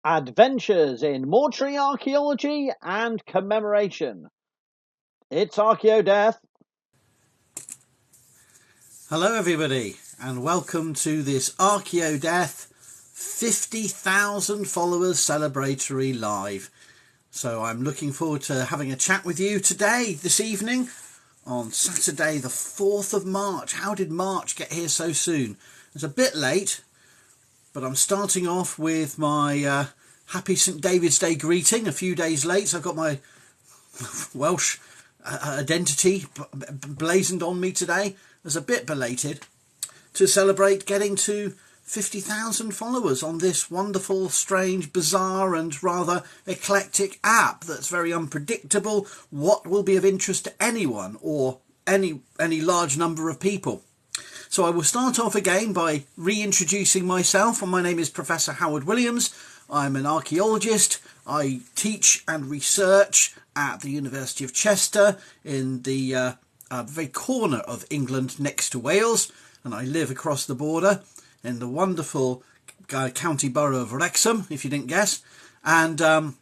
Adventures in Mortuary Archaeology and Commemoration. It's Archaeodeath. Hello everybody and welcome to this Archaeodeath 50,000 followers celebratory live. So I'm looking forward to having a chat with you today, this evening, on Saturday the 4th of March. How did March get here so soon? It's a bit late, but I'm starting off with my happy St David's Day greeting a few days late. So I've got my Welsh identity blazoned on me today as a bit belated to celebrate getting to 50,000 followers on this wonderful, strange, bizarre and rather eclectic app that's very unpredictable what will be of interest to anyone or any large number of people. So I will start off again by reintroducing myself. My name is Professor Howard Williams. I'm an archaeologist. I teach and research at the University of Chester in the very corner of England next to Wales, and I live across the border in the wonderful county borough of Wrexham, if you didn't guess. And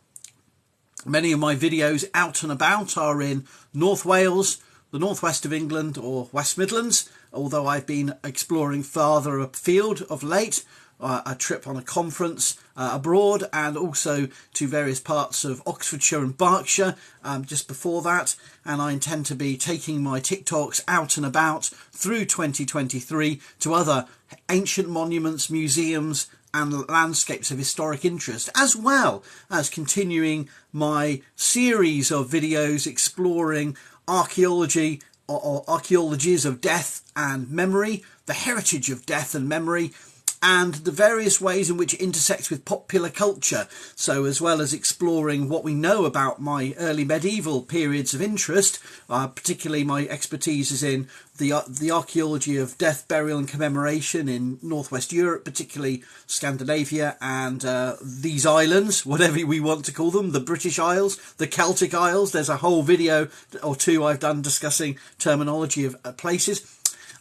many of my videos out and about are in North Wales, the northwest of England or West Midlands, although I've been exploring farther afield of late. A trip on a conference abroad, and also to various parts of Oxfordshire and Berkshire just before that. And I intend to be taking my TikToks out and about through 2023 to other ancient monuments, museums and landscapes of historic interest, as well as continuing my series of videos exploring archaeology or archaeologies of death and memory, the heritage of death and memory, and the various ways in which it intersects with popular culture. So as well as exploring what we know about my early medieval periods of interest, particularly my expertise is in the archaeology of death, burial and commemoration in northwest Europe, particularly Scandinavia and these islands, whatever we want to call them, the British Isles, the Celtic Isles. There's a whole video or two I've done discussing terminology of places.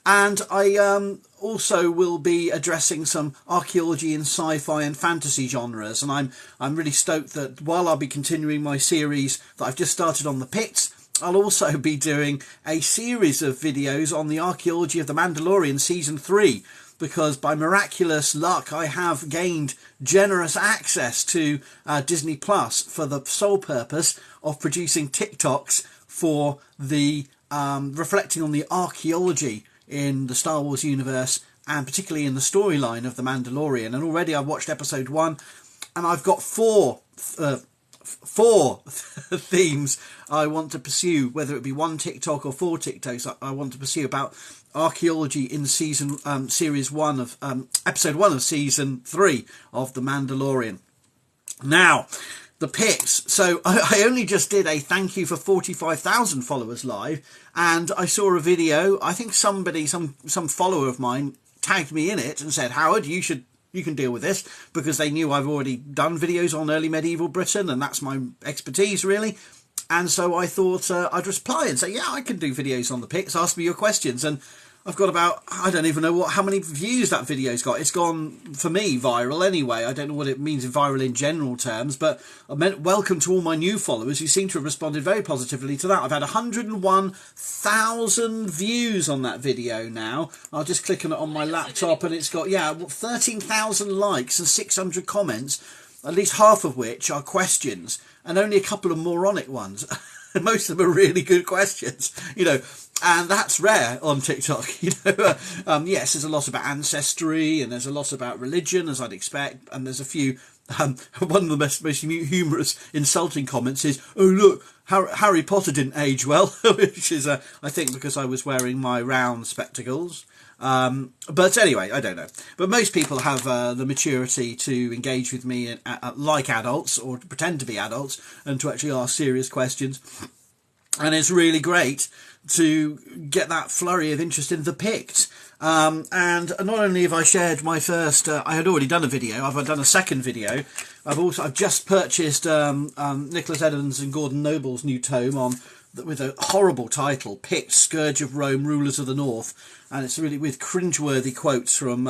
And I also will be addressing some archaeology in sci-fi and fantasy genres. And I'm really stoked that while I'll be continuing my series that I've just started on the Picts, I'll also be doing a series of videos on the archaeology of The Mandalorian Season 3. Because by miraculous luck, I have gained generous access to Disney Plus for the sole purpose of producing TikToks for the reflecting on the archaeology in the Star Wars universe, and particularly in the storyline of The Mandalorian. And already I've watched episode 1, and I've got four themes I want to pursue, whether it be one TikTok or 4 TikToks I want to pursue about archaeology in series 1 of episode 1 of season 3 of The Mandalorian. Now, the Picts. So I only just did a thank you for 45,000 followers live, and I saw a video. I think somebody, some follower of mine tagged me in it and said, Howard, you can deal with this, because they knew I've already done videos on early medieval Britain and that's my expertise really. And so I thought I'd reply and say, yeah, I can do videos on the Picts, ask me your questions. And I've got about, I don't even know how many views that video's got. It's gone, for me, viral anyway. I don't know what it means in viral in general terms, but I meant welcome to all my new followers who seem to have responded very positively to that. I've had 101,000 views on that video now. I'll just click on it on my laptop and it's got, 13,000 likes and 600 comments, at least half of which are questions, and only a couple of moronic ones. Most of them are really good questions, and that's rare on TikTok. Yes, there's a lot about ancestry and there's a lot about religion, as I'd expect, and there's a few. One of the most humorous, insulting comments is, "Oh look, Harry Potter didn't age well," which is, I think, because I was wearing my round spectacles. But anyway, I don't know. But most people have the maturity to engage with me like adults, or to pretend to be adults, and to actually ask serious questions. And it's really great to get that flurry of interest in the Picts. And not only have I shared my first, I had already done a video, I've done a second video. I've just purchased Nicholas Edmonds and Gordon Noble's new tome with a horrible title, Picts, Scourge of Rome, Rulers of the North. And it's really with cringeworthy quotes from,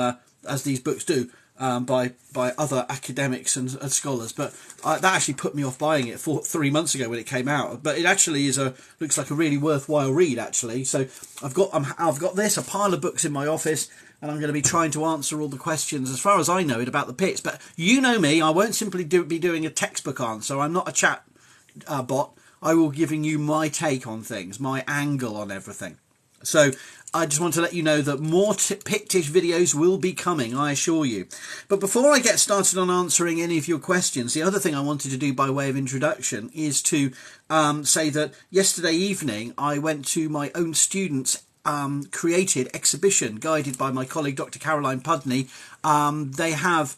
as these books do, by other academics and scholars, but that actually put me off buying it 3 months ago when it came out. But it actually looks like a really worthwhile read, actually. So I've got a pile of books in my office, and I'm going to be trying to answer all the questions, as far as I know it, about the pits. But you know me, I won't simply be doing a textbook answer. I'm not a chat bot. I will giving you my take on things, my angle on everything. So I just want to let you know that more Pictish videos will be coming, I assure you. But before I get started on answering any of your questions, the other thing I wanted to do by way of introduction is to say that yesterday evening I went to my own students' created exhibition, guided by my colleague Dr. Caroline Pudney. They have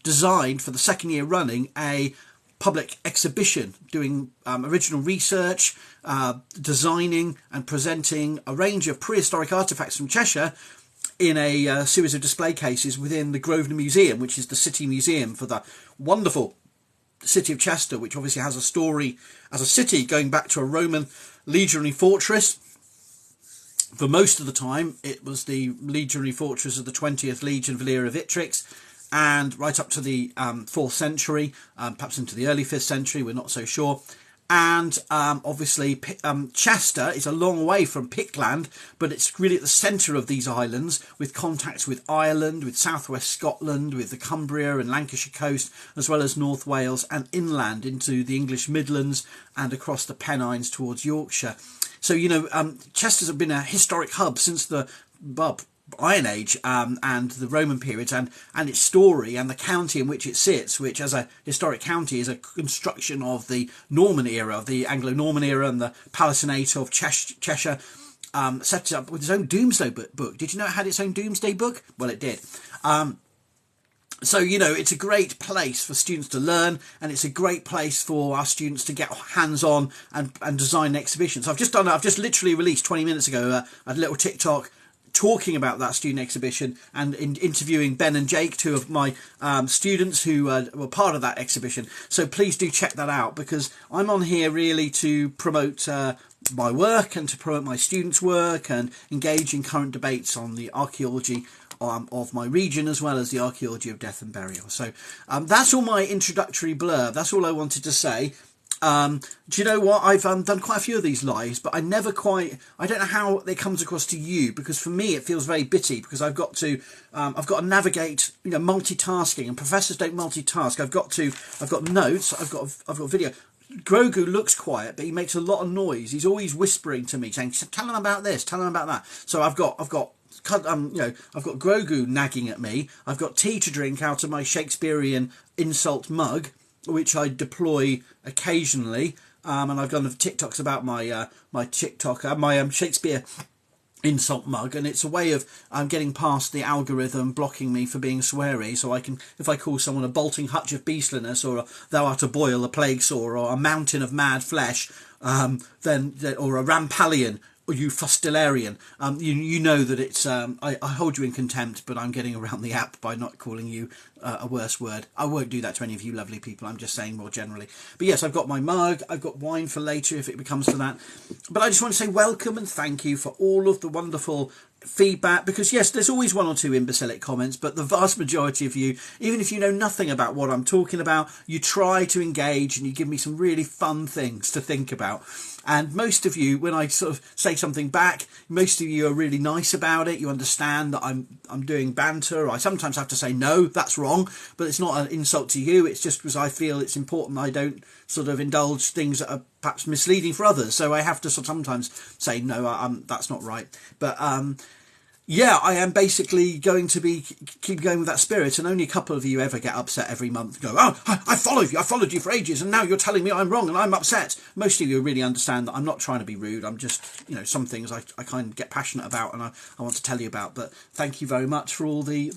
designed for the second year running a public exhibition, doing original research, designing and presenting a range of prehistoric artefacts from Cheshire in a series of display cases within the Grosvenor Museum, which is the city museum for the wonderful city of Chester, which obviously has a story as a city going back to a Roman legionary fortress. For most of the time, it was the legionary fortress of the 20th Legion Valera Victrix, and right up to the 4th century, perhaps into the early 5th century, we're not so sure. And obviously Chester is a long way from Pictland, but it's really at the centre of these islands, with contacts with Ireland, with southwest Scotland, with the Cumbria and Lancashire coast, as well as North Wales and inland into the English Midlands and across the Pennines towards Yorkshire. So, you know, Chester's been a historic hub since the Iron Age and the Roman periods, and its story and the county in which it sits, which as a historic county is a construction of the Norman era, of the Anglo-Norman era, and the Palatinate of Cheshire, set it up with its own Doomsday book. Did you know it had its own Doomsday book? Well, it did. So, you know, it's a great place for students to learn, and it's a great place for our students to get hands-on and design exhibitions. I've just literally released 20 minutes ago a little TikTok talking about that student exhibition and interviewing Ben and Jake, two of my students who were part of that exhibition. So please do check that out, because I'm on here really to promote my work and to promote my students' work and engage in current debates on the archaeology of my region, as well as the archaeology of death and burial. So that's all my introductory blurb. That's all I wanted to say. Do you know what? I've done quite a few of these lives, but I don't know how it comes across to you, because for me it feels very bitty, because I've got to navigate, you know, multitasking, and professors don't multitask. I've got notes, I've got video. Grogu looks quiet, but he makes a lot of noise. He's always whispering to me, saying, "Tell him about this, tell him about that." So I've got Grogu nagging at me. I've got tea to drink out of my Shakespearean insult mug, which I deploy occasionally, and I've done TikToks about my Shakespeare insult mug, and it's a way of getting past the algorithm blocking me for being sweary. So I can, if I call someone a bolting hutch of beastliness, or thou art a boil, a plague sore, or a mountain of mad flesh, then or a rampallion, or you fustularian, you know that it's I hold you in contempt, but I'm getting around the app by not calling you a worse word. I won't do that to any of you lovely people. I'm just saying more generally. But yes, I've got my mug. I've got wine for later if it comes to that. But I just want to say welcome and thank you for all of the wonderful feedback, because yes, there's always one or two imbecilic comments, but the vast majority of you, even if you know nothing about what I'm talking about, you try to engage and you give me some really fun things to think about. And most of you, when I sort of say something back, most of you are really nice about it. You understand that I'm doing banter. I sometimes have to say, no, that's wrong, but it's not an insult to you. It's just because I feel it's important I don't sort of indulge things that are perhaps misleading for others. So I have to sometimes say, no, that's not right. But yeah, I am basically going to keep going with that spirit, and only a couple of you ever get upset every month. Go, oh, I followed you for ages, and now you're telling me I'm wrong and I'm upset. Most of you really understand that I'm not trying to be rude. I'm just, you know, some things I kind of get passionate about, and I want to tell you about. But thank you very much for all the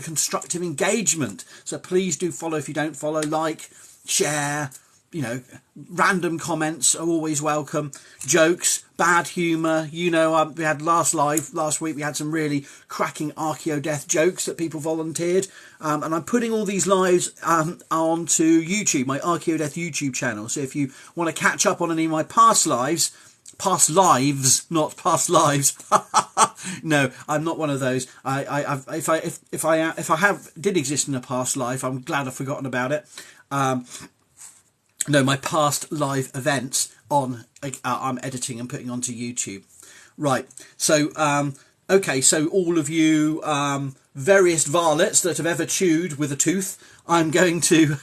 constructive engagement. So please do follow if you don't follow, like, share. You know, random comments are always welcome. Jokes, bad humour. You know, we had last week, we had some really cracking Archaeodeath jokes that people volunteered. And I'm putting all these lives onto YouTube, my Archaeodeath YouTube channel. So if you want to catch up on any of my past lives, past lives, not past lives. No, I'm not one of those. If I did exist in a past life, I'm glad I've forgotten about it. No, my past live events I'm editing and putting onto YouTube. Right. So okay. So all of you various varlets that have ever chewed with a tooth, I'm going to,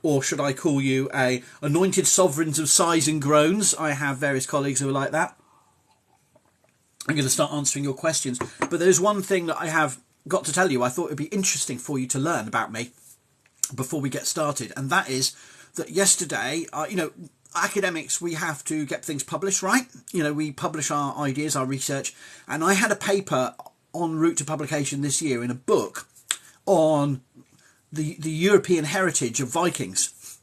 or should I call you a anointed sovereigns of sighs and groans? I have various colleagues who are like that. I'm going to start answering your questions. But there's one thing that I have got to tell you. I thought it'd be interesting for you to learn about me before we get started, and that is that yesterday, academics, we have to get things published, right? We publish our ideas, our research, and I had a paper en route to publication this year in a book on the European heritage of Vikings.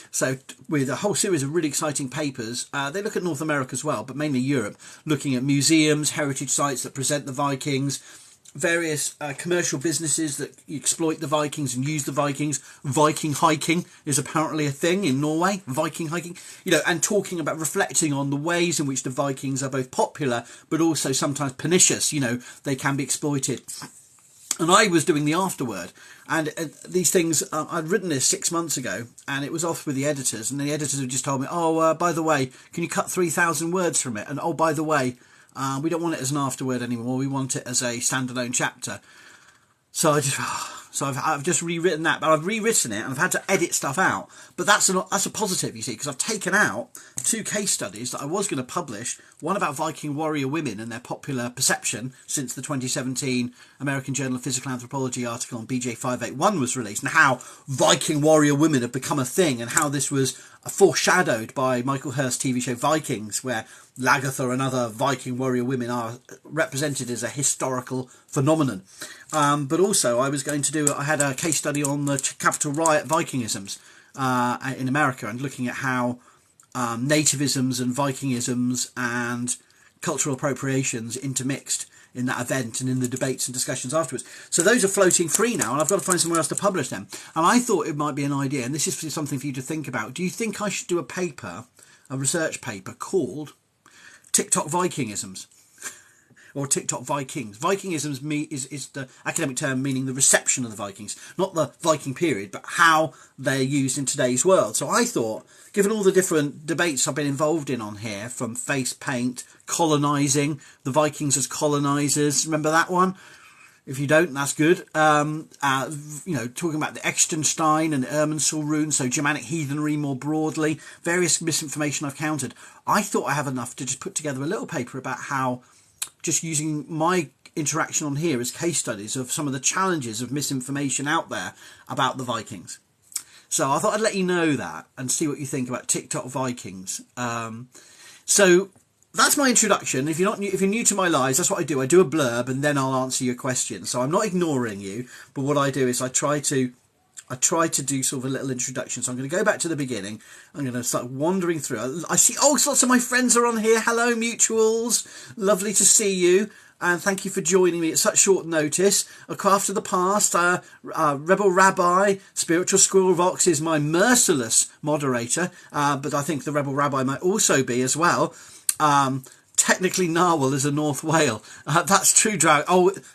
So with a whole series of really exciting papers, they look at North America as well, but mainly Europe, looking at museums, heritage sites that present the Vikings, various commercial businesses that exploit the Vikings and use the Vikings. Viking hiking is apparently a thing in Norway, Viking hiking, and talking about reflecting on the ways in which the Vikings are both popular, but also sometimes pernicious, they can be exploited. And I was doing the afterword, and these things, I'd written this 6 months ago, and it was off with the editors, and the editors had just told me, by the way, can you cut 3,000 words from it? And by the way, we don't want it as an afterword anymore. We want it as a standalone chapter. So I've just rewritten that, but I've rewritten it and I've had to edit stuff out. But that's a positive, you see, because I've taken out 2 case studies that I was going to publish. One about Viking warrior women and their popular perception since the 2017 American Journal of Physical Anthropology article on BJ 581 was released, and how Viking warrior women have become a thing, and how this was foreshadowed by Michael Hurst's TV show Vikings, where Lagertha and other Viking warrior women are represented as a historical phenomenon. But also I had a case study on the Capitol riot Vikingisms in America, and looking at how nativisms and Vikingisms and cultural appropriations intermixed in that event and in the debates and discussions afterwards. So those are floating free now, and I've got to find somewhere else to publish them. And I thought it might be an idea, and this is something for you to think about. Do you think I should do a research paper called TikTok Vikingisms? Or TikTok Vikings. Vikingisms is the academic term meaning the reception of the Vikings, not the Viking period, but how they're used in today's world. So I thought, given all the different debates I've been involved in on here, from face paint, colonising, the Vikings as colonisers, remember that one? If you don't, that's good. Talking about the Echtenstein and the Irminsul runes, so Germanic heathenry more broadly, various misinformation I've countered. I thought I have enough to just put together a little paper about how, just using my interaction on here as case studies of some of the challenges of misinformation out there about the Vikings. So I thought I'd let you know that and see what you think about TikTok Vikings. So that's my introduction. If you're new to my lives, that's what I do. I do a blurb and then I'll answer your questions. So I'm not ignoring you, but what I do is I try to do sort of a little introduction. So I'm going to go back to the beginning. I'm going to start wandering through. I see, lots of my friends are on here. Hello, mutuals. Lovely to see you. And thank you for joining me at such short notice. A Craft of the Past, Rebel Rabbi, Spiritual Squirrel Vox is my merciless moderator. But I think the Rebel Rabbi might also be as well. Technically, Narwhal is a North Whale. That's true, Drag.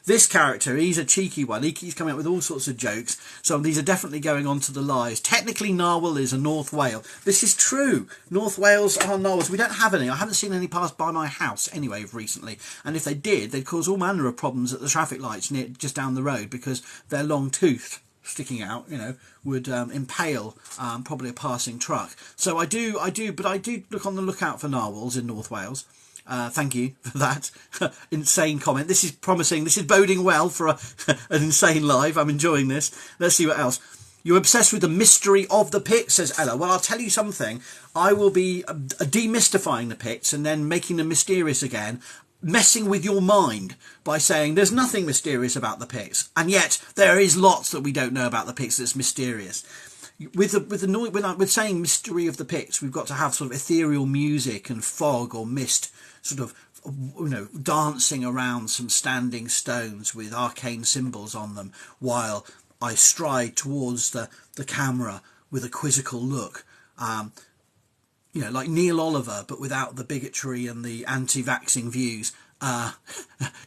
This character, he's a cheeky one. He's coming up with all sorts of jokes. So these are definitely going on to the lies. Technically, Narwhal is a North Whale. This is true. North Wales are narwhals. We don't have any. I haven't seen any pass by my house anyway recently. And if they did, they'd cause all manner of problems at the traffic lights just down the road, because their long tooth sticking out, would impale probably a passing truck. So I do look on the lookout for narwhals in North Wales. Thank you for that insane comment. This is promising. This is boding well for an insane live. I'm enjoying this. Let's see what else. You're obsessed with the mystery of the pit, says Ella. Well, I'll tell you something. I will be demystifying the pits and then making them mysterious again, messing with your mind by saying there's nothing mysterious about the pits, and yet there is lots that we don't know about the pits that's mysterious. With saying mystery of the pits, we've got to have sort of ethereal music and fog or mist, sort of, dancing around some standing stones with arcane symbols on them, while I stride towards the camera with a quizzical look. you know, like Neil Oliver, but without the bigotry and the anti-vaxxing views,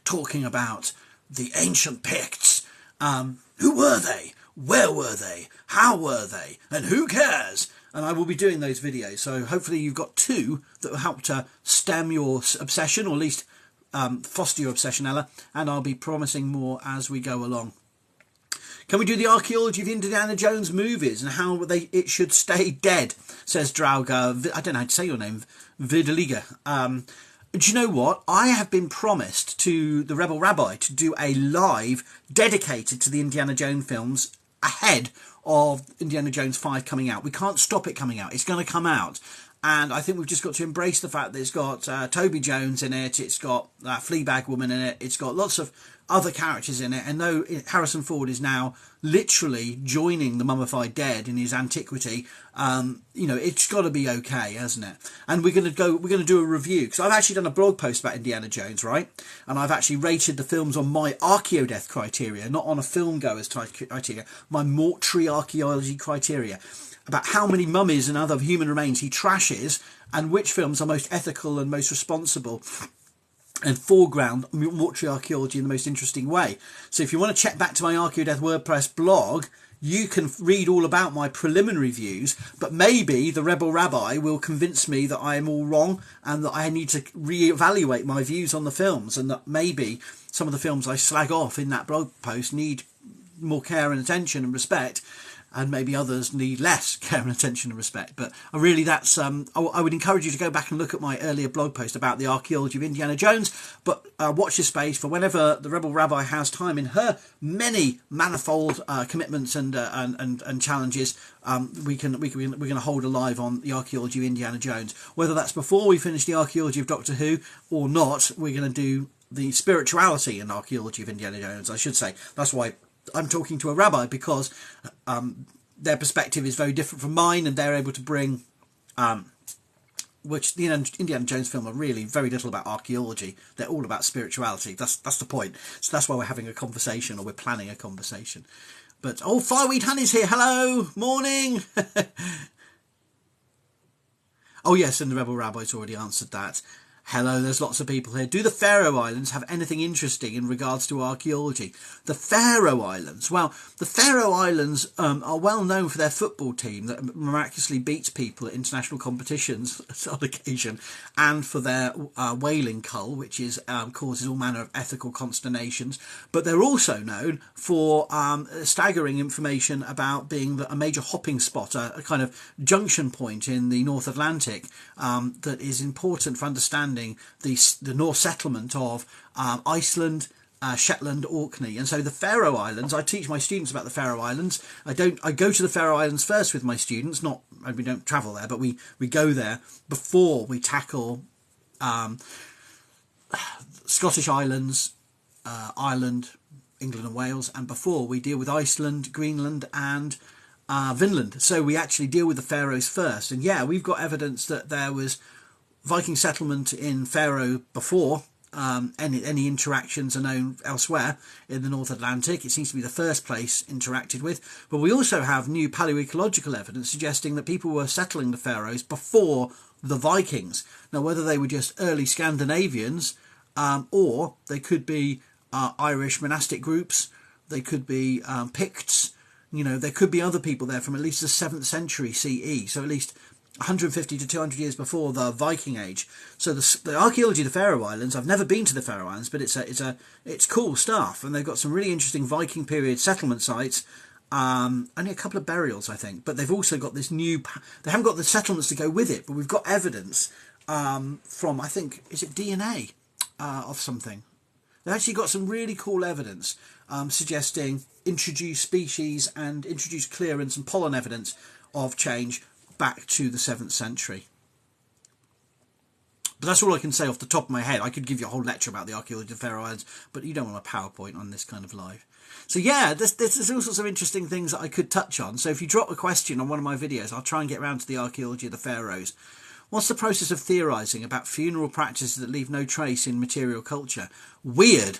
talking about the ancient Picts. Who were they? Where were they? How were they? And who cares? And I will be doing those videos. So hopefully you've got two that will help to stem your obsession, or at least foster your obsession, Ella. And I'll be promising more as we go along. Can we do the archaeology of Indiana Jones movies and how it should stay dead? Says Drauga. I don't know how to say your name. Vidaliga. Do you know what? I have been promised to the Rebel Rabbi to do a live dedicated to the Indiana Jones films ahead of Indiana Jones 5 coming out. We can't stop it coming out. It's going to come out. And I think we've just got to embrace the fact that it's got Toby Jones in it. It's got Fleabag Woman in it. It's got lots of other characters in it. And though Harrison Ford is now literally joining the mummified dead in his antiquity, you know, it's got to be okay, hasn't it? And we're going to do a review, because I've actually done a blog post about Indiana Jones, right? And I've actually rated the films on my Archaeodeath criteria, not on a film goer's criteria, my mortuary archaeology criteria, about how many mummies and other human remains he trashes and which films are most ethical and most responsible and foreground mortuary archaeology in the most interesting way. So if you want to check back to my Archaeodeath WordPress blog, you can read all about my preliminary views, but maybe the Rebel Rabbi will convince me that I am all wrong and that I need to reevaluate my views on the films, and that maybe some of the films I slag off in that blog post need more care and attention and respect, and maybe others need less care and attention and respect. But really, that's I would encourage you to go back and look at my earlier blog post about the archaeology of Indiana Jones. But watch this space for whenever the Rebel Rabbi has time in her many manifold commitments and challenges. We're going to hold a live on the archaeology of Indiana Jones. Whether that's before we finish the archaeology of Doctor Who or not, we're going to do the spirituality and archaeology of Indiana Jones, I should say. That's why I'm talking to a rabbi, because their perspective is very different from mine, and they're able to bring, which the Indiana Jones film are really very little about archaeology. They're all about spirituality. That's the point. So that's why we're having a conversation, or we're planning a conversation. But Fireweed Honey's here. Hello, morning. Oh yes, and the Rebel Rabbi's already answered that. Hello, there's lots of people here. Do the Faroe Islands have anything interesting in regards to archaeology? The Faroe Islands. Well, the Faroe Islands are well known for their football team that miraculously beats people at international competitions on occasion, and for their whaling cull, which is causes all manner of ethical consternations. But they're also known for staggering information about being a major hopping spot, a kind of junction point in the North Atlantic that is important for understanding the Norse settlement of Iceland, Shetland, Orkney. And so the Faroe Islands, I teach my students about the Faroe Islands. I go to the Faroe Islands first with my students. We don't travel there, but we go there before we tackle Scottish Islands, Ireland, England and Wales, and before we deal with Iceland, Greenland and Vinland. So we actually deal with the Faroes first. And yeah, we've got evidence that there was Viking settlement in Faroe before any interactions are known elsewhere in the North Atlantic. It seems to be the first place interacted with. But we also have new paleoecological evidence suggesting that people were settling the Faroes before the Vikings. Now, whether they were just early Scandinavians or they could be Irish monastic groups, they could be Picts, you know, there could be other people there from at least the 7th century CE, so at least 150 to 200 years before the Viking Age. So the archaeology of the Faroe Islands, I've never been to the Faroe Islands, but it's cool stuff, and they've got some really interesting Viking period settlement sites. Only a couple of burials, I think, but they've also got this new. They haven't got the settlements to go with it, but we've got evidence from, I think, is it DNA of something? They've actually got some really cool evidence suggesting introduced species and introduced clearance and pollen evidence of change back to the 7th century. But that's all I can say off the top of my head. I could give you a whole lecture about the archaeology of the Faroe Islands, but you don't want a PowerPoint on this kind of live. So yeah, there's all sorts of interesting things that I could touch on. So if you drop a question on one of my videos, I'll try and get around to the archaeology of the Faroes. What's the process of theorising about funeral practices that leave no trace in material culture? Weird.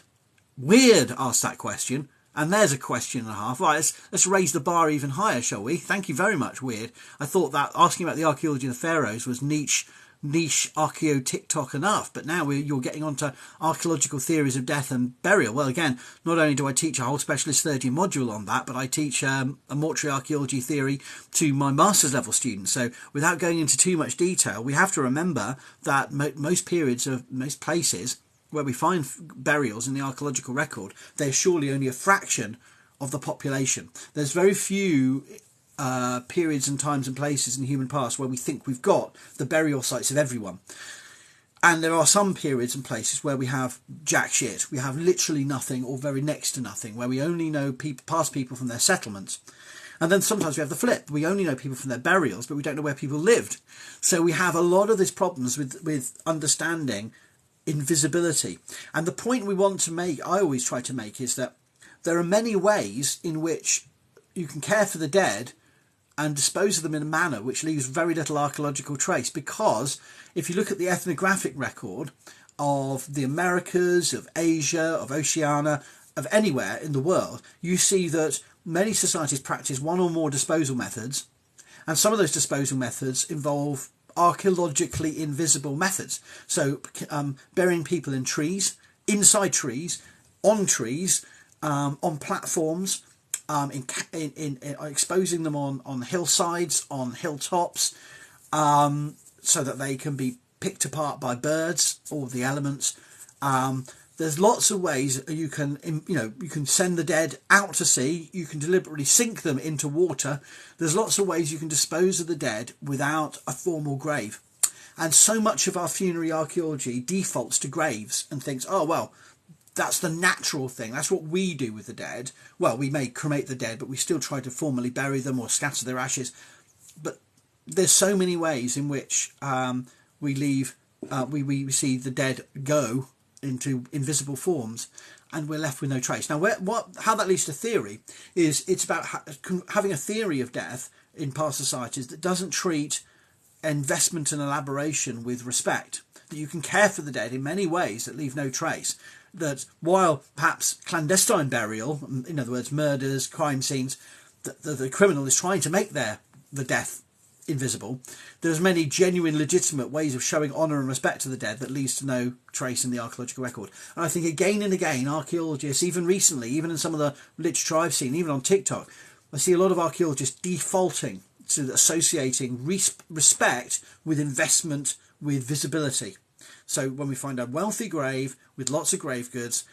Weird, asked that question. And there's a question and a half. Right, let's raise the bar even higher, shall we? Thank you very much, Weird. I thought that asking about the archaeology of the pharaohs was niche archaeo TikTok enough, but now you're getting onto archaeological theories of death and burial. Well, again, not only do I teach a whole specialist third year module on that, but I teach a mortuary archaeology theory to my master's level students. So without going into too much detail, we have to remember that most periods of most places where we find burials in the archaeological record, they're surely only a fraction of the population. There's very few periods and times and places in the human past where we think we've got the burial sites of everyone. And there are some periods and places where we have jack shit. We have literally nothing or very next to nothing, where we only know past people from their settlements. And then sometimes we have the flip. We only know people from their burials, but we don't know where people lived. So we have a lot of these problems with understanding invisibility. And the point we want to make, I always try to make, is that there are many ways in which you can care for the dead and dispose of them in a manner which leaves very little archaeological trace. Because if you look at the ethnographic record of the Americas, of Asia, of Oceania, of anywhere in the world, you see that many societies practice one or more disposal methods, and some of those disposal methods involve archaeologically invisible methods. So burying people in trees, inside trees, on platforms, in exposing them on hillsides, on hilltops, so that they can be picked apart by birds or the elements. There's lots of ways you can send the dead out to sea. You can deliberately sink them into water. There's lots of ways you can dispose of the dead without a formal grave. And so much of our funerary archaeology defaults to graves and thinks, oh, well, that's the natural thing. That's what we do with the dead. Well, we may cremate the dead, but we still try to formally bury them or scatter their ashes. But there's so many ways in which we see the dead go into invisible forms, and we're left with no trace. Now, how that leads to theory is it's about having a theory of death in past societies that doesn't treat investment and elaboration with respect, that you can care for the dead in many ways that leave no trace, that while perhaps clandestine burial, in other words murders, crime scenes, the criminal is trying to make the death invisible, there's many genuine legitimate ways of showing honour and respect to the dead that leads to no trace in the archaeological record. And I think again and again archaeologists, even recently, even in some of the literature I've seen, even on TikTok, I see a lot of archaeologists defaulting to associating respect with investment, with visibility. So when we find a wealthy grave with lots of grave goods,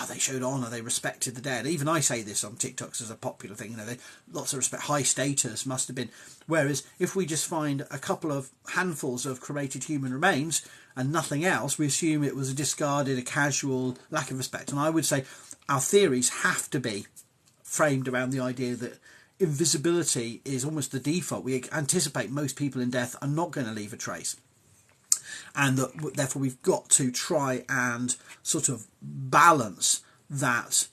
they showed honour, they respected the dead. Even I say this on TikToks as a popular thing, lots of respect, high status must have been. Whereas if we just find a couple of handfuls of cremated human remains and nothing else, we assume it was a discarded, a casual lack of respect. And I would say our theories have to be framed around the idea that invisibility is almost the default. We anticipate most people in death are not going to leave a trace. And that, therefore, we've got to try and sort of balance that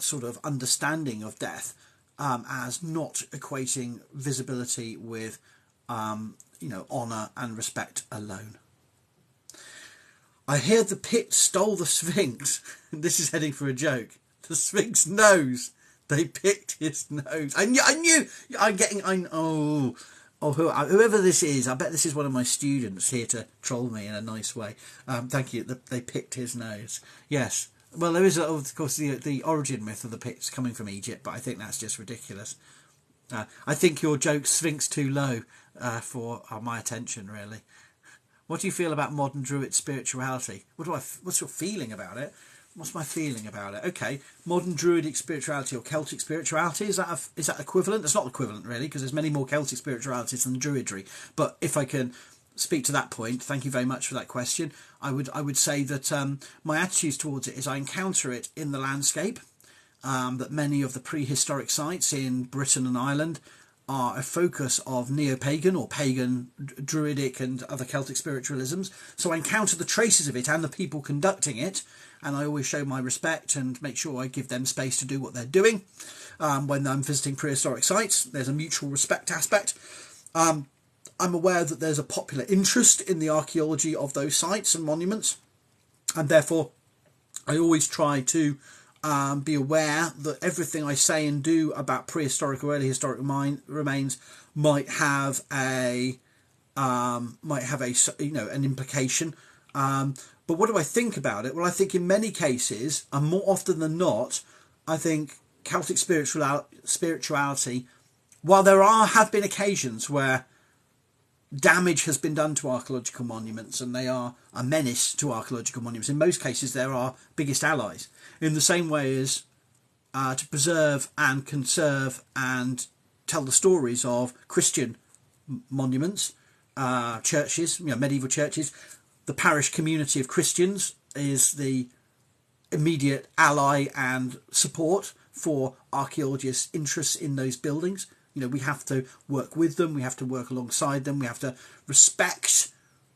sort of understanding of death as not equating visibility with honour and respect alone. I hear the pit stole the Sphinx. This is heading for a joke. The Sphinx knows. They picked his nose. I knew. Whoever this is, I bet this is one of my students here to troll me in a nice way. Thank you. They picked his nose. Yes. Well, there is, of course, the origin myth of the pits coming from Egypt, but I think that's just ridiculous. I think your joke's Sphinx too low for my attention, really. What do you feel about modern Druid spirituality? What's your feeling about it? What's my feeling about it? Okay, modern Druidic spirituality or Celtic spirituality, is that equivalent? It's not equivalent, really, because there's many more Celtic spiritualities than Druidry. But if I can speak to that point, thank you very much for that question. I would say that my attitudes towards it is I encounter it in the landscape, that many of the prehistoric sites in Britain and Ireland are a focus of neo-pagan or pagan Druidic and other Celtic spiritualisms. So I encounter the traces of it and the people conducting it, and I always show my respect and make sure I give them space to do what they're doing. When I'm visiting prehistoric sites, there's a mutual respect aspect. I'm aware that there's a popular interest in the archaeology of those sites and monuments, and therefore I always try to be aware that everything I say and do about prehistoric or early historic remains might have a an implication. But what do I think about it? Well, I think in many cases, and more often than not, I think Celtic spirituality, while there have been occasions where damage has been done to archaeological monuments and they are a menace to archaeological monuments, in most cases they're our biggest allies, in the same way as to preserve and conserve and tell the stories of Christian monuments, churches, medieval churches. The parish community of Christians is the immediate ally and support for archaeologists' interests in those buildings. We have to work with them, we have to work alongside them, we have to respect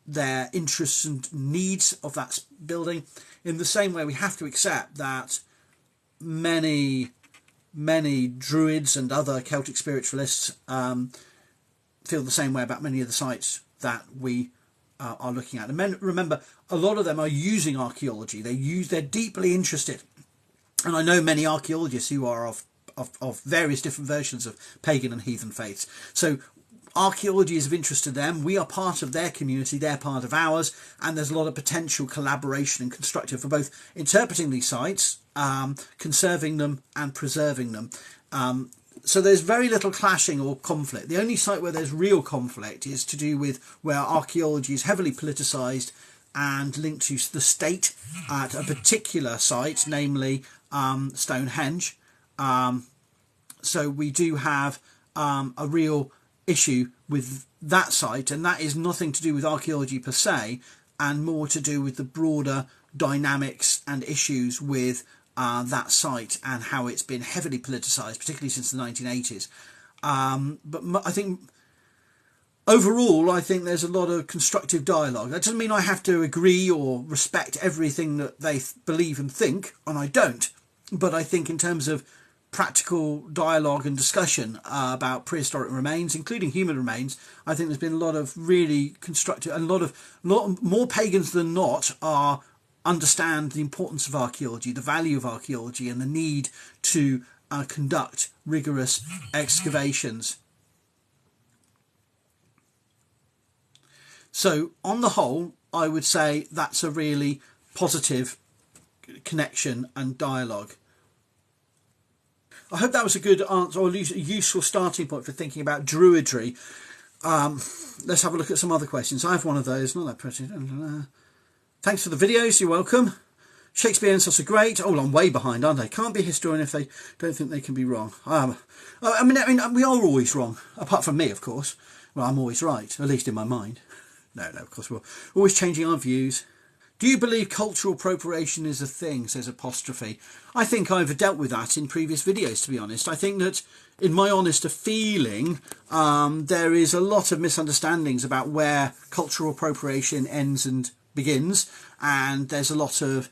their interests and needs of that building. In the same way, we have to accept that many druids and other Celtic spiritualists feel the same way about many of the sites that we are looking at. And remember, a lot of them are using archaeology. They're deeply interested. And I know many archaeologists who are of various different versions of pagan and heathen faiths. So archaeology is of interest to them. We are part of their community. They're part of ours. And there's a lot of potential collaboration and constructive for both interpreting these sites, conserving them and preserving them. So there's very little clashing or conflict. The only site where there's real conflict is to do with where archaeology is heavily politicised and linked to the state at a particular site, namely Stonehenge. So we do have a real issue with that site, and that is nothing to do with archaeology per se, and more to do with the broader dynamics and issues with that site and how it's been heavily politicised, particularly since the 1980s. But I think overall, I think there's a lot of constructive dialogue. That doesn't mean I have to agree or respect everything that they believe and think, and I don't. But I think in terms of practical dialogue and discussion about prehistoric remains, including human remains, I think there's been a lot of really constructive, and a lot more pagans than not understand the importance of archaeology, the value of archaeology, and the need to conduct rigorous excavations. So on the whole, I would say that's a really positive connection and dialogue. I hope that was a good answer, or at least a useful starting point for thinking about druidry. Let's have a look at some other questions. I have one of those, not that pretty. Thanks for the videos, you're welcome. Shakespeare and such are great. Oh, I'm way behind, aren't I? Can't be a historian if they don't think they can be wrong. I mean, we are always wrong, apart from me, of course. Well, I'm always right, at least in my mind. No, of course, we're always changing our views. Do you believe cultural appropriation is a thing, says Apostrophe? I think I've dealt with that in previous videos, to be honest. I think that, in my honest feeling, there is a lot of misunderstandings about where cultural appropriation ends and begins, and there's a lot of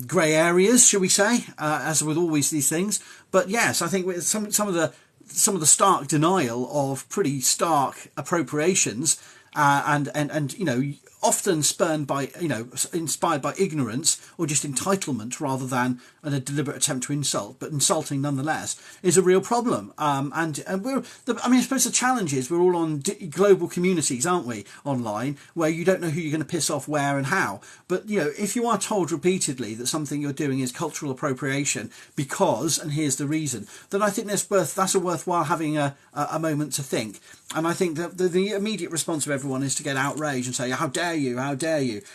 grey areas, shall we say, as with always these things. But yes, I think with some of the stark denial of pretty stark appropriations, and often spurned by, inspired by ignorance or just entitlement rather than a deliberate attempt to insult, but insulting nonetheless, is a real problem. I suppose the challenge is we're all on global communities, aren't we, online, where you don't know who you're going to piss off where and how. But, if you are told repeatedly that something you're doing is cultural appropriation because, and here's the reason, then I think that's worthwhile having a moment to think. And I think that the immediate response of everyone is to get outraged and say, how dare you,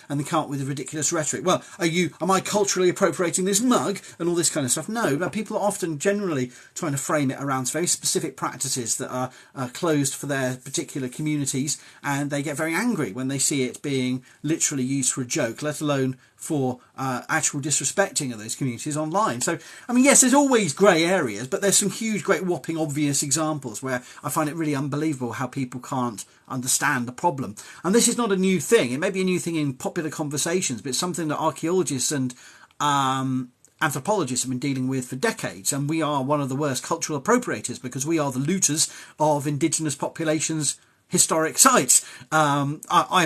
and they come up with a ridiculous rhetoric. Well, am I culturally appropriating this mug and all this kind of stuff? No, but people are often generally trying to frame it around very specific practices that are closed for their particular communities, and they get very angry when they see it being literally used for a joke, let alone for actual disrespecting of those communities online. So, yes, there's always grey areas, but there's some huge, great, whopping, obvious examples where I find it really unbelievable how people can't understand the problem. And this is not a new thing. It may be a new thing in popular conversations, but it's something that archaeologists and anthropologists have been dealing with for decades. And we are one of the worst cultural appropriators because we are the looters of indigenous populations' historic sites. I'm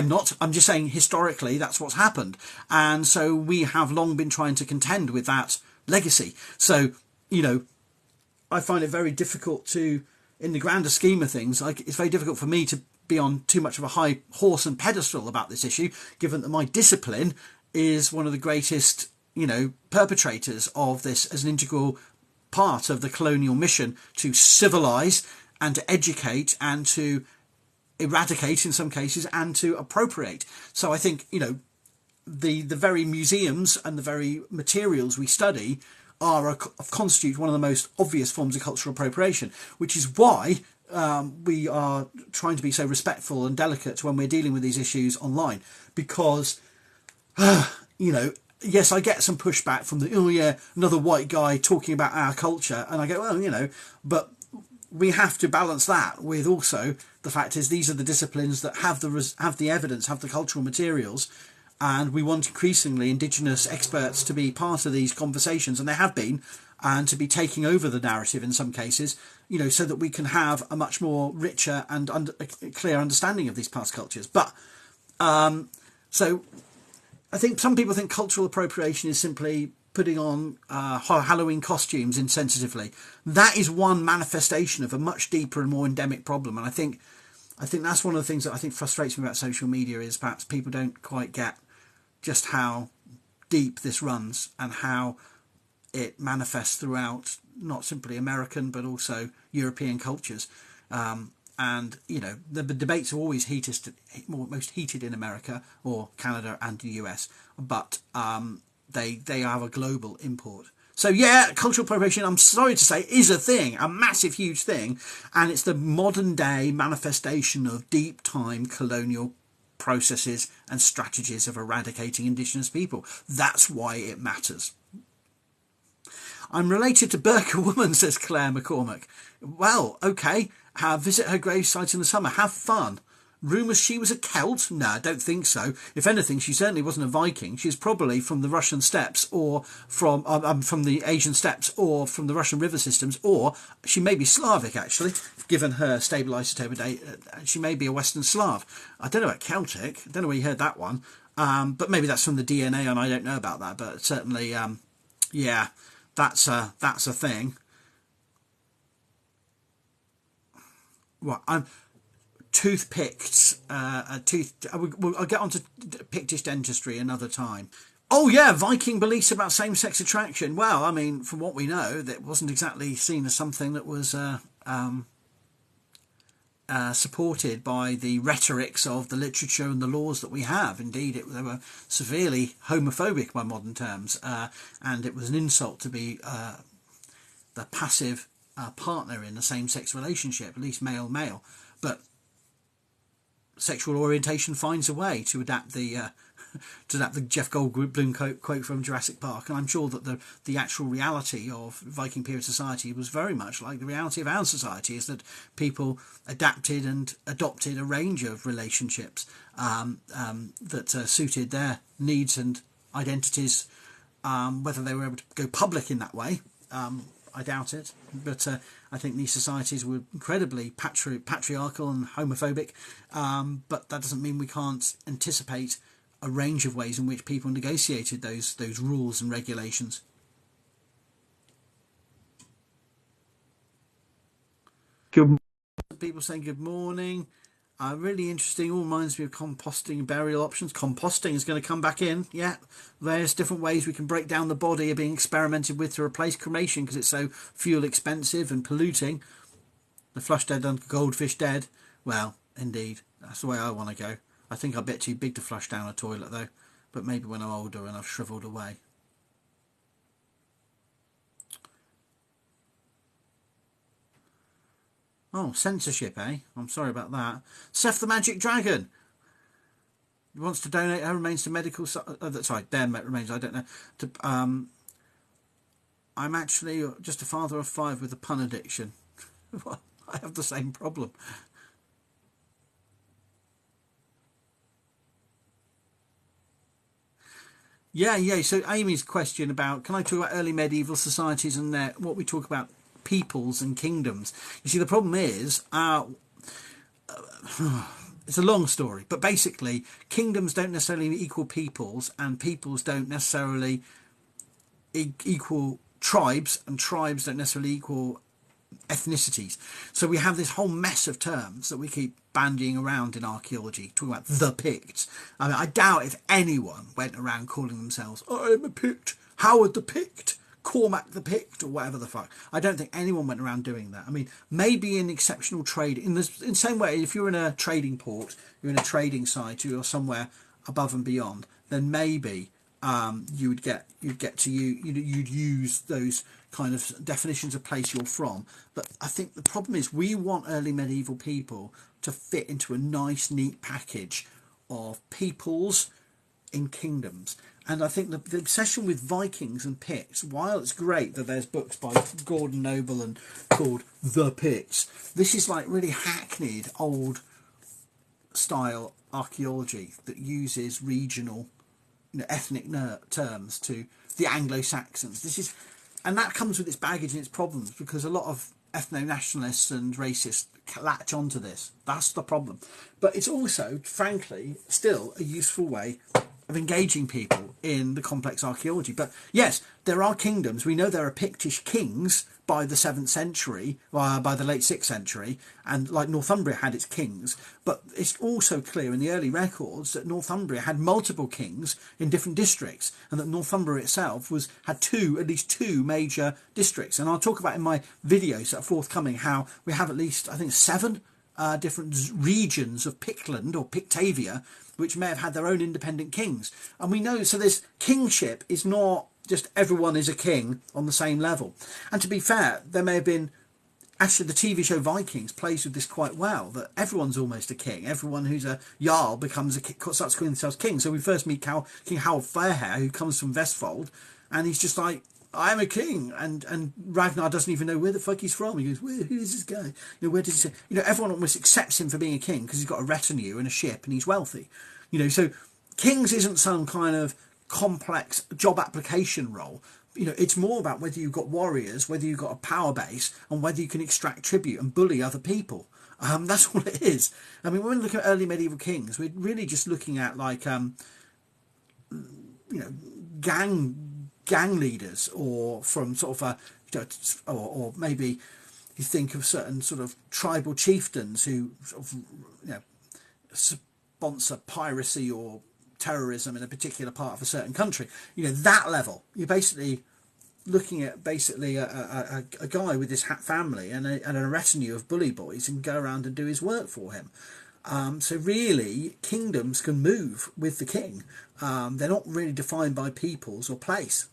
not. I'm just saying historically that's what's happened. And so we have long been trying to contend with that legacy. So, you know, I find it very difficult to, in the grander scheme of things, like, it's very difficult for me to be on too much of a high horse and pedestal about this issue, given that my discipline is one of the greatest, you know, perpetrators of this as an integral part of the colonial mission to civilize and to educate and to eradicate in some cases and to appropriate. So I think, you know, the very museums and the very materials we study constitute one of the most obvious forms of cultural appropriation, which is why we are trying to be so respectful and delicate when we're dealing with these issues online, because you know, yes, I get some pushback from the, oh yeah, another white guy talking about our culture, and I go, well, you know, but we have to balance that with also the fact is these are the disciplines that have the evidence, have the cultural materials, and we want increasingly Indigenous experts to be part of these conversations, and they have been, and to be taking over the narrative in some cases, you know, so that we can have a much more richer and clear understanding of these past cultures. But so I think some people think cultural appropriation is simply putting on Halloween costumes insensitively. That is one manifestation of a much deeper and more endemic problem, and I think that's one of the things that I think frustrates me about social media is perhaps people don't quite get just how deep this runs and how it manifests throughout not simply American but also European cultures. And you know, the debates are always most heated in America or Canada and the US, but they have a global import. So yeah, cultural appropriation, I'm sorry to say, is a thing, a massive, huge thing, and it's the modern day manifestation of deep time colonial processes and strategies of eradicating Indigenous people. That's why it matters. I'm related to Burke, a woman, says Claire McCormack. Well, okay, visit her gravesite in the summer, have fun. Rumours she was a Celt? No, I don't think so. If anything, she certainly wasn't a Viking. She's probably from the Russian steppes or from the Asian steppes or from the Russian river systems, or she may be Slavic, actually, given her stable isotope date. She may be a Western Slav. I don't know about Celtic. I don't know where you heard that one. But maybe that's from the DNA, and I don't know about that. But certainly, yeah, that's a thing. Well, toothpicks, I'll get on to Pictish dentistry another time. Oh yeah, Viking beliefs about same-sex attraction. Well, I mean, from what we know, that wasn't exactly seen as something that was supported by the rhetorics of the literature and the laws that we have. Indeed, they were severely homophobic by modern terms, and it was an insult to be the passive partner in a same-sex relationship, at least male-male. But sexual orientation finds a way to adapt the Jeff Goldblum quote from Jurassic Park, and I'm sure that the actual reality of Viking period society was very much like the reality of our society, is that people adapted and adopted a range of relationships that suited their needs and identities. Whether they were able to go public in that way, I doubt it, but I think these societies were incredibly patriarchal and homophobic, but that doesn't mean we can't anticipate a range of ways in which people negotiated those rules and regulations. People saying good morning. Really interesting. All reminds me of composting and burial options. Composting is going to come back in. Yeah, various different ways we can break down the body are being experimented with to replace cremation because it's so fuel expensive and polluting. The flush dead and goldfish dead. Well, indeed, that's the way I want to go. I think I'm a bit too big to flush down a toilet though, but maybe when I'm older and I've shriveled away. Oh, censorship, eh? I'm sorry about that. Seth the Magic Dragon wants to donate her remains to medical... sorry, their remains, I don't know. I'm actually just a father of 5 with a pun addiction. I have the same problem. Yeah. So Amy's question about, can I talk about early medieval societies and what we talk about peoples and kingdoms? You see, the problem is, it's a long story, but basically kingdoms don't necessarily equal peoples, and peoples don't necessarily equal tribes, and tribes don't necessarily equal ethnicities. So we have this whole mess of terms that we keep bandying around in archaeology, talking about the Picts. I mean, I doubt if anyone went around calling themselves, I'm a Pict, Howard the Pict, Cormac the Pict, or whatever the fuck. I don't think anyone went around doing that. I mean, maybe in exceptional trade, in the same way, if you're in a trading port, you're in a trading site, you're somewhere above and beyond, then maybe you'd use those kind of definitions of place you're from. But I think the problem is we want early medieval people to fit into a nice, neat package of peoples in kingdoms. And I think the obsession with Vikings and Picts, while it's great that there's books by Gordon Noble and called The Picts, this is like really hackneyed old style archaeology that uses regional, ethnic terms to the Anglo-Saxons. And that comes with its baggage and its problems, because a lot of ethno-nationalists and racists latch onto this. That's the problem. But it's also, frankly, still a useful way of engaging people in the complex archaeology. But yes, there are kingdoms. We know there are Pictish kings by the 7th century, by the late 6th century, and like Northumbria had its kings. But it's also clear in the early records that Northumbria had multiple kings in different districts, and that Northumbria itself had at least two major districts. And I'll talk about in my videos that are forthcoming how we have at least, I think, 7 different regions of Pictland or Pictavia, which may have had their own independent kings. And we know, so this kingship is not just everyone is a king on the same level. And to be fair, there may have been, actually the TV show Vikings plays with this quite well, that everyone's almost a king. Everyone who's a Jarl becomes starts calling themselves king. So we first meet King Harold Fairhair, who comes from Vestfold, and he's just like, I am a king, and Ragnar doesn't even know where the fuck he's from. He goes, who is this guy? Where does he say? Everyone almost accepts him for being a king because he's got a retinue and a ship and he's wealthy. So kings isn't some kind of complex job application role. It's more about whether you've got warriors, whether you've got a power base, and whether you can extract tribute and bully other people. That's all it is. I mean, when we look at early medieval kings, we're really just looking at like, gang leaders, or from sort of or maybe you think of certain sort of tribal chieftains who sort of sponsor piracy or terrorism in a particular part of a certain country. That level. You're basically looking at a guy with his family and a retinue of bully boys, and go around and do his work for him. So really, kingdoms can move with the king. They're not really defined by peoples or place.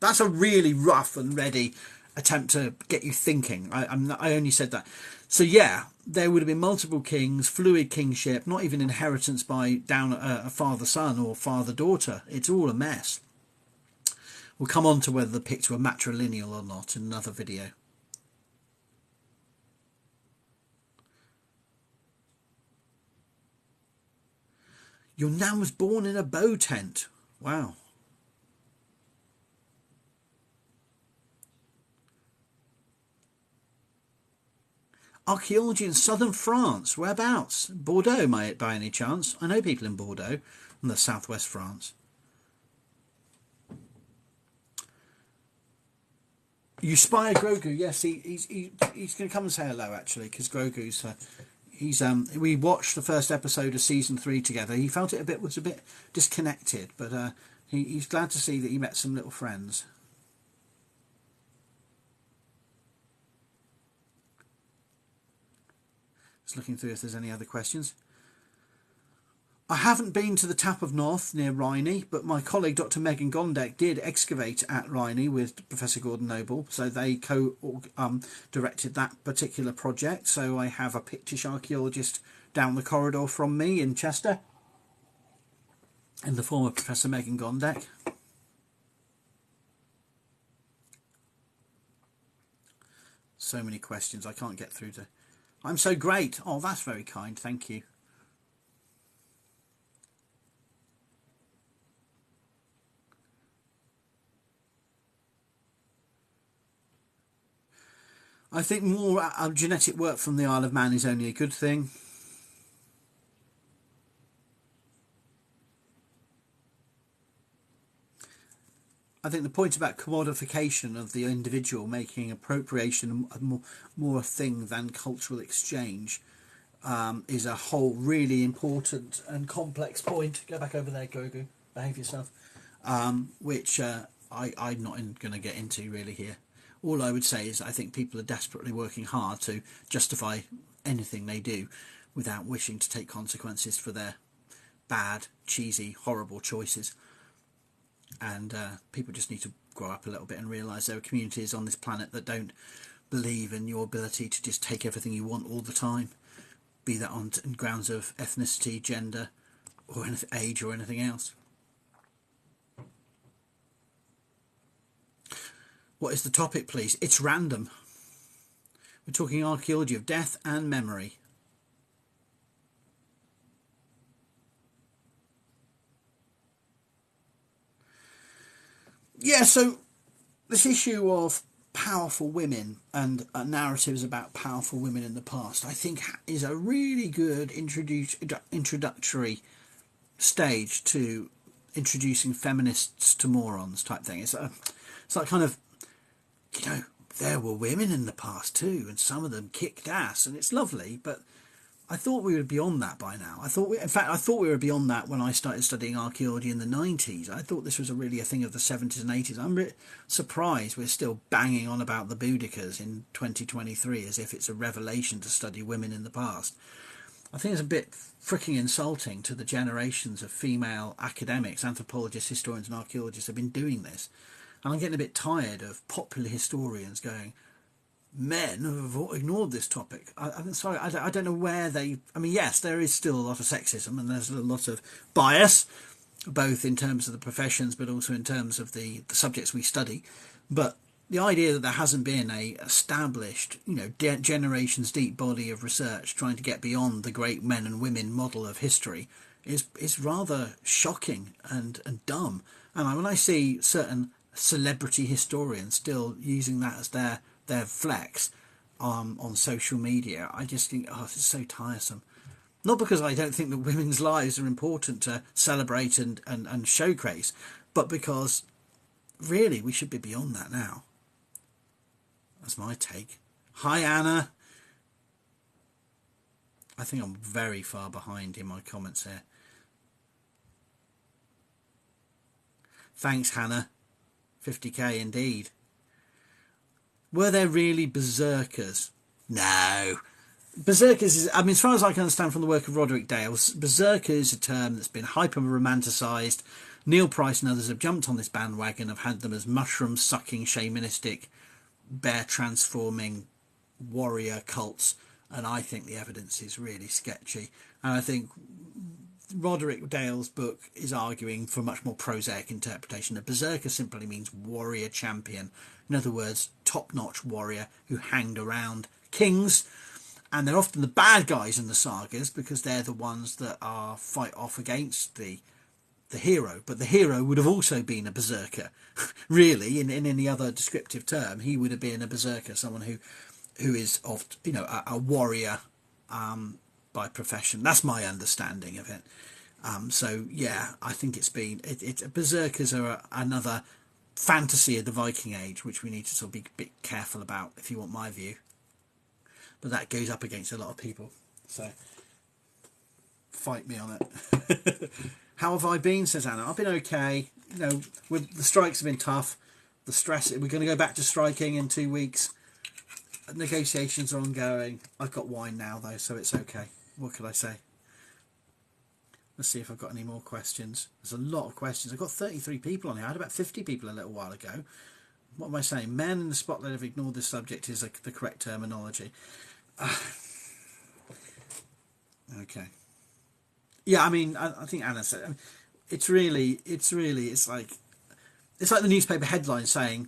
That's a really rough and ready attempt to get you thinking. I only said that. So yeah, there would have been multiple kings, fluid kingship, not even inheritance by down a father-son or father-daughter. It's all a mess. We'll come on to whether the Picts were matrilineal or not in another video. Your nan was born in a bow tent. Wow. Archaeology in southern France. Whereabouts? Bordeaux, by any chance? I know people in Bordeaux, in the southwest France. You spy Grogu? Yes, he's going to come and say hello, actually, because Grogu's we watched the first episode of season 3 together. He felt it was a bit disconnected, but he's glad to see that he met some little friends. Just looking through if there's any other questions. I haven't been to the Tap of North near Rhynie, but my colleague Dr. Megan Gondek did excavate at Rhynie with Professor Gordon Noble, so they co-directed that particular project. So I have a Pictish archaeologist down the corridor from me in Chester, in the form of Professor Megan Gondek. So many questions I can't get through to. I'm so great. Oh, that's very kind. Thank you. I think more genetic work from the Isle of Man is only a good thing. I think the point about commodification of the individual, making appropriation more a thing than cultural exchange, is a whole really important and complex point. Go back over there, Grogu. Behave yourself. Which I'm not going to get into really here. All I would say is I think people are desperately working hard to justify anything they do without wishing to take consequences for their bad, cheesy, horrible choices. And people just need to grow up a little bit and realise there are communities on this planet that don't believe in your ability to just take everything you want all the time, be that on grounds of ethnicity, gender, or age, or anything else. What is the topic, please? It's random. We're talking archaeology of death and memory. Yeah, so this issue of powerful women and narratives about powerful women in the past, I think, is a really good introductory stage to introducing feminists to morons type thing. It's like kind of, you know, there were women in the past too, and some of them kicked ass, and it's lovely, but I thought we were beyond that by now. I thought we were beyond that when I started studying archaeology in the 90s. I thought this was really a thing of the 70s and 80s. I'm surprised we're still banging on about the Boudikas in 2023 as if it's a revelation to study women in the past. I think it's a bit freaking insulting to the generations of female academics, anthropologists, historians and archaeologists have been doing this. And I'm getting a bit tired of popular historians going, men have ignored this topic. I'm sorry, I don't know where they... I mean, yes, there is still a lot of sexism and there's a lot of bias, both in terms of the professions but also in terms of the subjects we study. But the idea that there hasn't been a established, you know, generations deep body of research trying to get beyond the great men and women model of history is rather shocking and dumb. And when I see certain celebrity historians still using that as their flex on social media, I just think, oh, this is so tiresome. Not because I don't think that women's lives are important to celebrate and showcase, but because really we should be beyond that now. That's my take. Hi, Anna. I think I'm very far behind in my comments here. Thanks, Hannah. 50k indeed. Were there really berserkers? No. Berserkers is, I mean, as far as I can understand from the work of Roderick Dale, berserker is a term that's been hyper-romanticised. Neil Price and others have jumped on this bandwagon, have had them as mushroom-sucking, shamanistic, bear-transforming warrior cults, and I think the evidence is really sketchy. And I think Roderick Dale's book is arguing for a much more prosaic interpretation. A berserker simply means warrior champion. In other words, top-notch warrior who hanged around kings. And they're often the bad guys in the sagas because they're the ones that are fight off against the hero. But the hero would have also been a berserker. Really, in any other descriptive term, he would have been a berserker, someone who is of, you know, a warrior by profession. That's my understanding of it. So yeah, I think berserkers are another fantasy of the Viking Age, which we need to sort of be a bit careful about, if you want my view. But that goes up against a lot of people, so fight me on it. How have I been, says Anna? I've been okay. You know, the strikes have been tough. The stress. We're going to go back to striking in 2 weeks. Negotiations are ongoing. I've got wine now, though, so it's okay. What could I say? Let's see if I've got any more questions. There's a lot of questions. I've got 33 people on here. I had about 50 people a little while ago. What am I saying? Men in the spotlight have ignored this subject is the correct terminology. Okay. Yeah, I mean, I think Anna said, it's like the newspaper headline saying,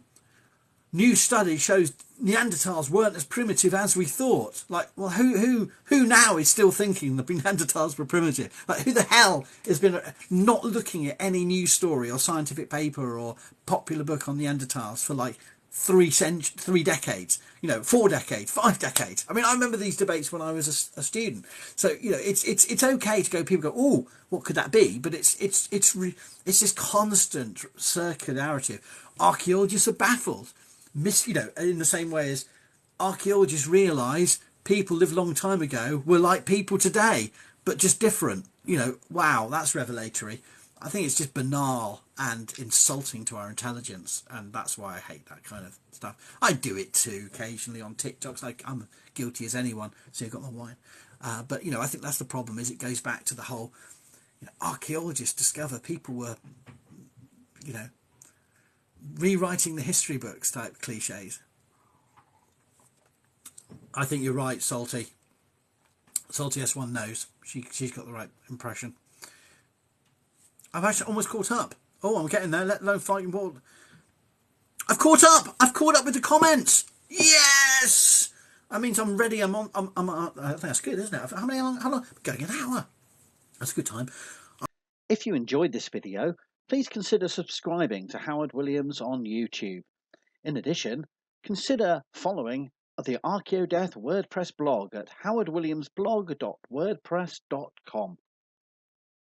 new study shows Neanderthals weren't as primitive as we thought. Like, well, who now is still thinking the Neanderthals were primitive? Like, who the hell has been not looking at any news story or scientific paper or popular book on Neanderthals for like 3 decades, 4 decades, 5 decades. I mean, I remember these debates when I was a student. So it's okay to go. People go, oh, what could that be? But it's this constant circularity. Archaeologists are baffled. In the same way as archaeologists realise people lived a long time ago were like people today, but just different. Wow, that's revelatory. I think it's just banal and insulting to our intelligence, and that's why I hate that kind of stuff. I do it too occasionally on TikToks. Like, I'm guilty as anyone. So you've got my wine, but I think that's the problem. Is it goes back to the whole archaeologists discover people were rewriting the history books type cliches. I think you're right, Salty. Salty S1 knows. She's got the right impression. I've actually almost caught up. Oh, I'm getting there. Let alone fighting ball. I've caught up. I've caught up with the comments. Yes. That means I'm ready. I'm on. I think that's good, isn't it? How long? Going an hour. That's a good time. If you enjoyed this video, please consider subscribing to Howard Williams on YouTube. In addition, consider following the Archaeodeath WordPress blog at howardwilliamsblog.wordpress.com.